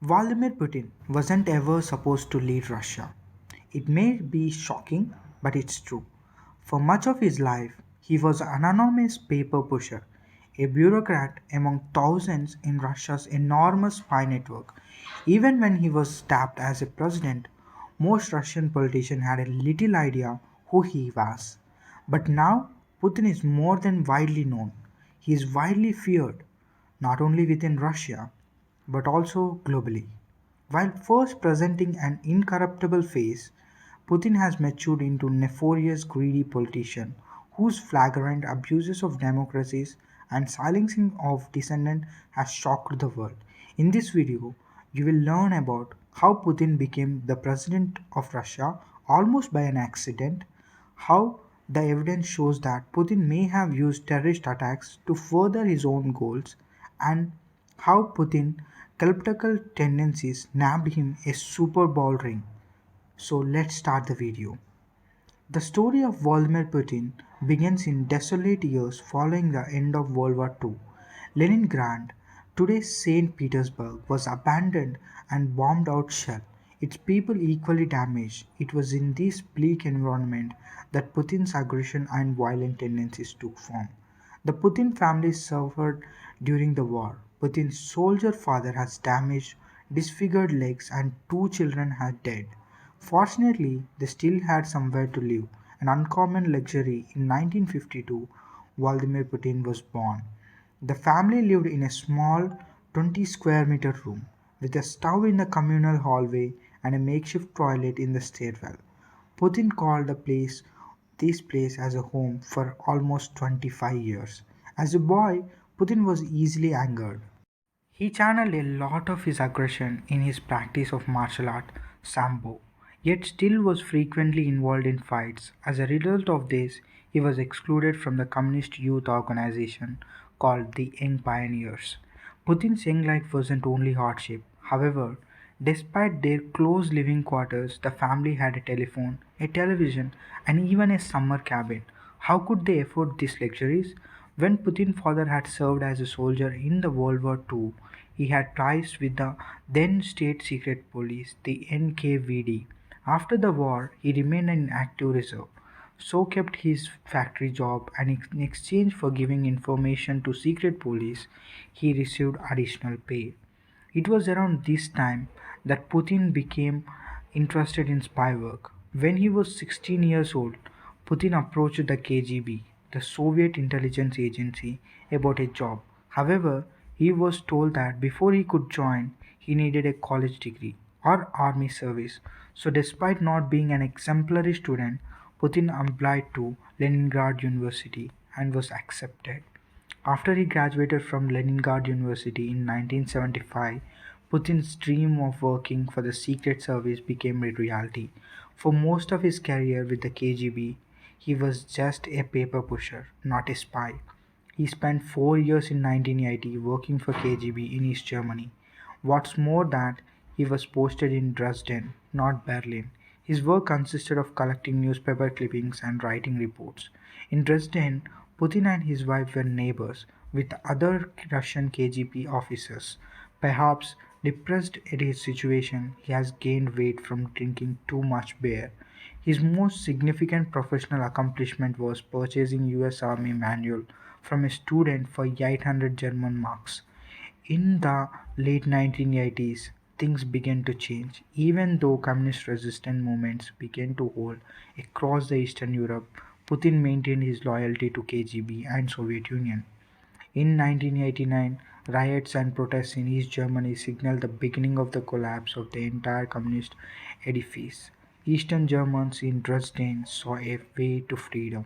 Vladimir Putin wasn't ever supposed to lead Russia. It may be shocking, but it's true. For much of his life, he was an anonymous paper pusher, a bureaucrat among thousands in Russia's enormous spy network. Even when he was tapped as a president, most Russian politicians had a little idea who he was. But now, Putin is more than widely known. He is widely feared, not only within Russia, but also globally. While first presenting an incorruptible face, Putin has matured into a nefarious, greedy politician whose flagrant abuses of democracies and silencing of dissent has shocked the world. In this video, you will learn about how Putin became the president of Russia almost by an accident, how the evidence shows that Putin may have used terrorist attacks to further his own goals, and how Putin's political tendencies nabbed him a Super Bowl ring. So let's start the video. The story of Vladimir Putin begins in desolate years following the end of World War II. Leningrad, today's St. Petersburg, was abandoned and bombed out shell, its people equally damaged. It was in this bleak environment that Putin's aggression and violent tendencies took form. The Putin family suffered during the war. Putin's soldier father has damaged, disfigured legs, and two children had died. Fortunately, they still had somewhere to live, an uncommon luxury. In 1952, Vladimir Putin was born. The family lived in a small 20 square meter room with a stove in the communal hallway and a makeshift toilet in the stairwell. Putin called this place as a home for almost 25 years. As a boy, Putin was easily angered. He channeled a lot of his aggression in his practice of martial art, Sambo, yet still was frequently involved in fights. As a result of this, he was excluded from the communist youth organization called the Young Pioneers. Putin's young life wasn't only hardship. However, despite their close living quarters, the family had a telephone, a television, and even a summer cabin. How could they afford these luxuries? When Putin's father had served as a soldier in the World War II, he had ties with the then state secret police, the NKVD. After the war, he remained in active reserve, so kept his factory job, and in exchange for giving information to secret police, he received additional pay. It was around this time that Putin became interested in spy work. When he was 16 years old, Putin approached the KGB, the Soviet intelligence agency, about a job. However, he was told that before he could join, he needed a college degree or army service. So, despite not being an exemplary student, Putin applied to Leningrad University and was accepted. After he graduated from Leningrad University in 1975, Putin's dream of working for the Secret Service became a reality. For most of his career with the KGB, he was just a paper pusher, not a spy. He spent 4 years in 1980 working for KGB in East Germany. What's more that he was posted in Dresden, not Berlin. His work consisted of collecting newspaper clippings and writing reports. In Dresden, Putin and his wife were neighbors with other Russian KGB officers. Perhaps depressed at his situation, he has gained weight from drinking too much beer. His most significant professional accomplishment was purchasing US Army manual from a student for 800 German marks. In the late 1980s, things began to change. Even though communist resistance movements began to hold across the Eastern Europe, Putin maintained his loyalty to KGB and Soviet Union. In 1989, riots and protests in East Germany signaled the beginning of the collapse of the entire communist edifice. Eastern Germans in Dresden saw a way to freedom,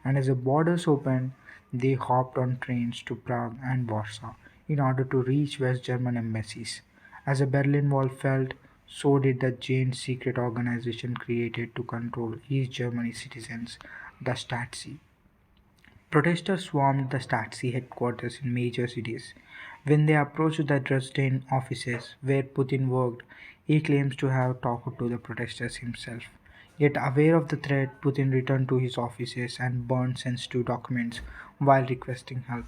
and as the borders opened, they hopped on trains to Prague and Warsaw in order to reach West German embassies. As the Berlin Wall fell, so did the giant secret organization created to control East Germany citizens, the Stasi. Protesters swarmed the Stasi headquarters in major cities. When they approached the Dresden offices where Putin worked, he claims to have talked to the protesters himself. Yet, aware of the threat, Putin returned to his offices and burned sensitive documents while requesting help.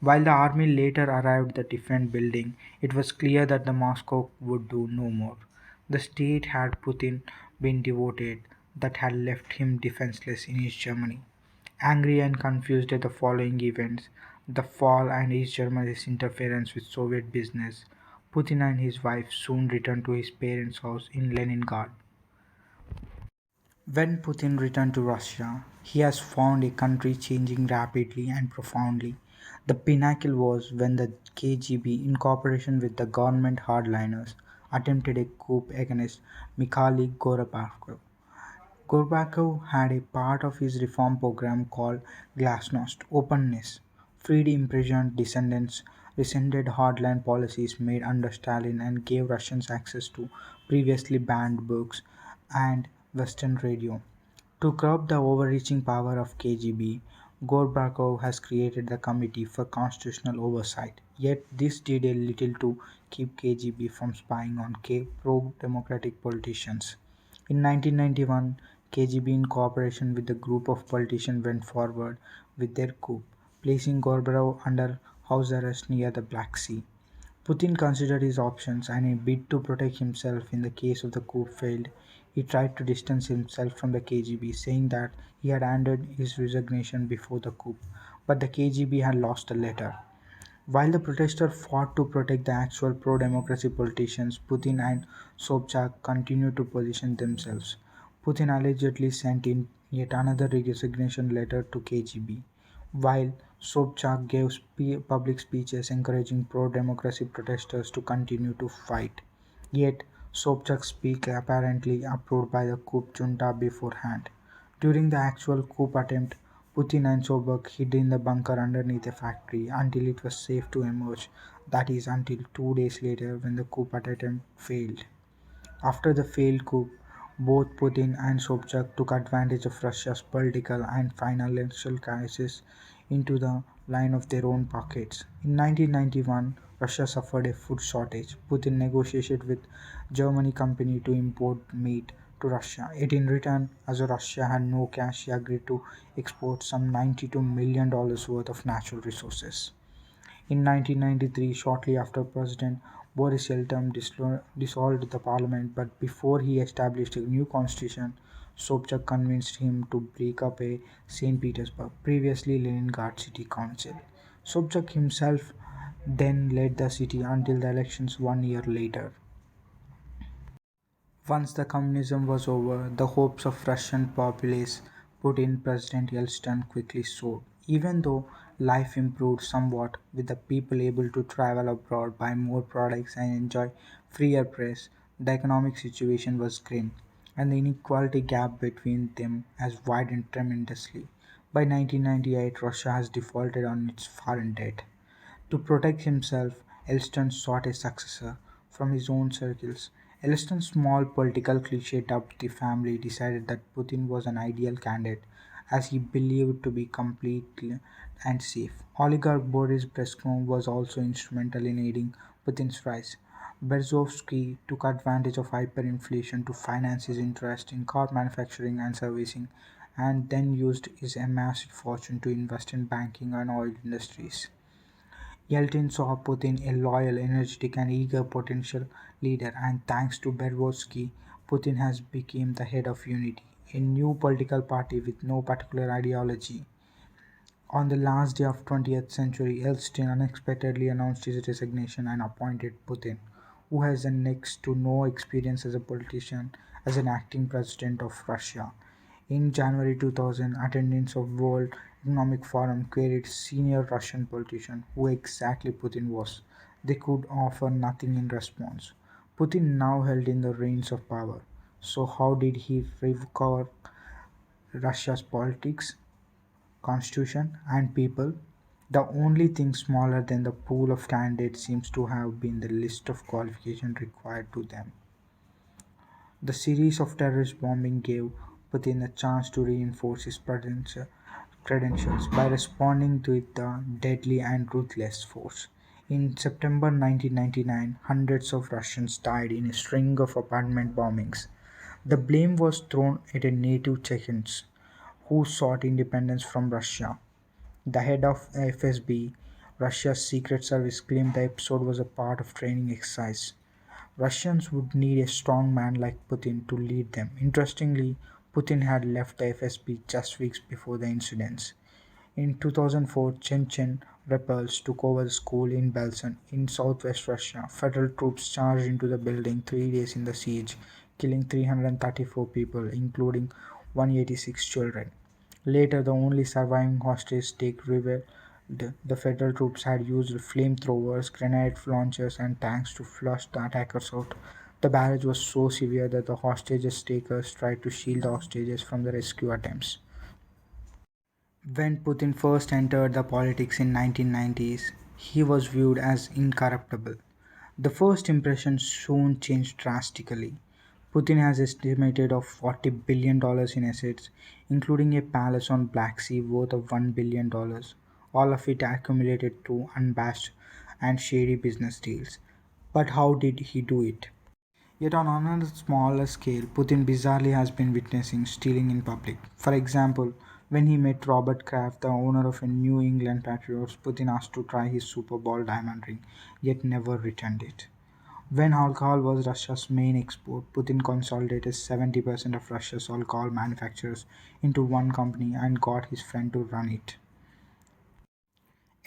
While the army later arrived at the different building, it was clear that the Moscow would do no more. The state had Putin been devoted that had left him defenseless in East Germany. Angry and confused at the following events, the fall and East Germany's interference with Soviet business, Putin and his wife soon returned to his parents' house in Leningrad. When Putin returned to Russia, he has found a country changing rapidly and profoundly. The pinnacle was when the KGB, in cooperation with the government hardliners, attempted a coup against Mikhail Gorbachev. Gorbachev had a part of his reform program called Glasnost, openness, freed imprisoned dissidents, rescinded hardline policies made under Stalin, and gave Russians access to previously banned books and Western radio. To curb the overreaching power of KGB, Gorbachev has created the Committee for Constitutional Oversight. Yet this did a little to keep KGB from spying on pro-democratic politicians. In 1991, KGB, in cooperation with a group of politicians, went forward with their coup, placing Gorbachev under house arrest near the Black Sea. Putin considered his options, and in a bid to protect himself in the case of the coup failed, he tried to distance himself from the KGB, saying that he had handed his resignation before the coup, but the KGB had lost the letter. While the protesters fought to protect the actual pro-democracy politicians, Putin and Sobchak continued to position themselves. Putin allegedly sent in yet another resignation letter to KGB, while Sobchak gave public speeches encouraging pro-democracy protesters to continue to fight. Yet, Sobchak's speech apparently approved by the coup junta beforehand. During the actual coup attempt, Putin and Sobchak hid in the bunker underneath a factory until it was safe to emerge, that is, until 2 days later when the coup attempt failed. After the failed coup, both Putin and Sobchak took advantage of Russia's political and financial crisis into the line of their own pockets. In 1991, Russia suffered a food shortage. Putin negotiated with Germany company to import meat to Russia. Yet in return, as Russia had no cash, he agreed to export some $92 million worth of natural resources. In 1993, shortly after President Boris Yeltsin dissolved the parliament, but before he established a new constitution, Sobchak convinced him to break up a St. Petersburg, previously Leningrad City Council. Sobchak himself then led the city until the elections 1 year later. Once the communism was over, the hopes of Russian populace put in President Yeltsin quickly soared. Even though life improved somewhat with the people able to travel abroad, buy more products and enjoy freer press, the economic situation was grim, and the inequality gap between them has widened tremendously. By 1998, Russia has defaulted on its foreign debt. To protect himself, Elston sought a successor from his own circles. Elston's small political clique dubbed the family decided that Putin was an ideal candidate, as he believed to be complete and safe. Oligarch Boris Brezhnev was also instrumental in aiding Putin's rise. Berezovsky took advantage of hyperinflation to finance his interest in car manufacturing and servicing, and then used his amassed fortune to invest in banking and oil industries. Yeltsin saw Putin a loyal, energetic, and eager potential leader, and thanks to Berezovsky, Putin has become the head of Unity, a new political party with no particular ideology. On the last day of 20th century, Yeltsin unexpectedly announced his resignation and appointed Putin, who has a next to no experience as a politician, as an acting president of Russia. In January 2000, attendees of World Economic Forum queried senior Russian politician who exactly Putin was. They could offer nothing in response. Putin now held in the reins of power. So how did he recover Russia's politics, constitution, and people? The only thing smaller than the pool of candidates seems to have been the list of qualifications required to them. The series of terrorist bombing gave Putin a chance to reinforce his credentials by responding with the deadly and ruthless force. In September 1999, hundreds of Russians died in a string of apartment bombings. The blame was thrown at a native Chechens who sought independence from Russia. The head of FSB Russia's secret service claimed the episode was a part of training exercise. Russians would need a strong man like Putin to lead them. Interestingly, Putin had left the FSB just weeks before the incidents. In 2004, Chechen rebels took over the school in Belsen in southwest Russia. Federal troops charged into the building 3 days in the siege, killing 334 people, including 186 children. Later, the only surviving hostage take revealed the federal troops had used flamethrowers, grenade launchers, and tanks to flush the attackers out. The barrage was so severe that the hostages takers tried to shield the hostages from the rescue attempts. When Putin first entered the politics in 1990s, he was viewed as incorruptible. The first impression soon changed drastically. Putin has estimated of $40 billion in assets, including a palace on Black Sea worth of $1 billion, all of it accumulated through unbatched and shady business deals. But how did he do it? Yet on another smaller scale, Putin bizarrely has been witnessing stealing in public. For example, when he met Robert Kraft, the owner of a New England Patriots, Putin asked to try his Super Bowl diamond ring, yet never returned it. When alcohol was Russia's main export, Putin consolidated 70% of Russia's alcohol manufacturers into one company and got his friend to run it.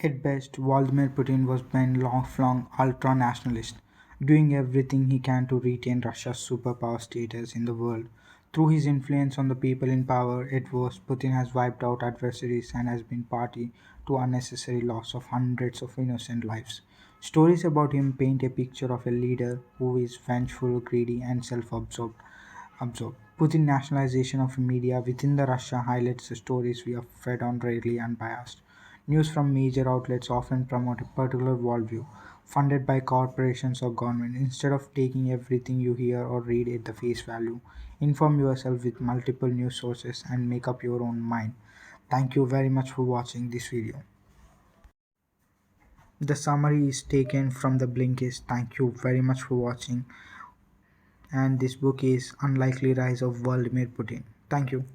At best, Vladimir Putin was an lifelong ultra-nationalist, doing everything he can to retain Russia's superpower status in the world. Through his influence on the people in power, at worst, Putin has wiped out adversaries and has been party to unnecessary loss of hundreds of innocent lives. Stories about him paint a picture of a leader who is vengeful, greedy, and self-absorbed. Putin nationalization of media within the Russia highlights the stories we are fed on rarely unbiased. News from major outlets often promote a particular worldview, funded by corporations or government. Instead of taking everything you hear or read at the face value, inform yourself with multiple news sources and make up your own mind. Thank you very much for watching this video. The summary is taken from the Blinkist. Thank you very much for watching. And this book is Unlikely Rise of Vladimir Putin. Thank you.